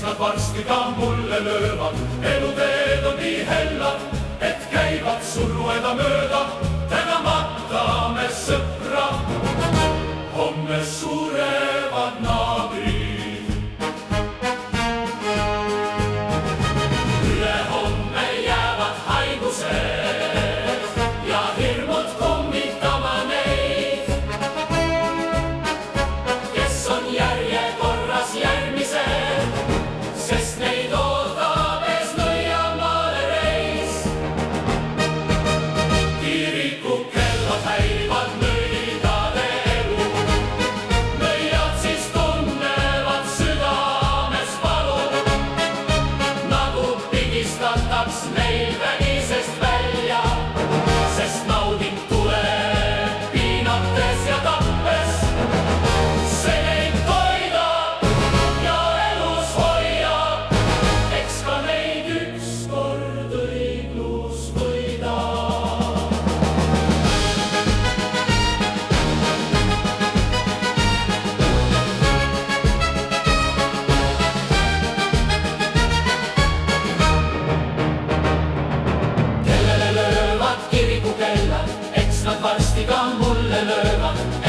nad varsti ka mulle löövad. Eluteed on nii hellad, et käivad surnuaeda mööda, tänamata me sõpra. Homme surevad naabrid, ülehomme jäävad haigused ja hirmud kummitama neid, kes on järjekorras järgmised, sest neid ootab ees nõiamaale reis. Kirikukellad häirivad nõidade elu, nõiad siis tunnevad südames valu, nagu pigistataks neil vägisest välja, sest nauding tuleb piinates ja tappes. See neid toidab ja elus hoiab, eks ka neid ükskord õiglus võidab. Kellele löövad kirikukellad, eks nad varsti ka mulle löövad.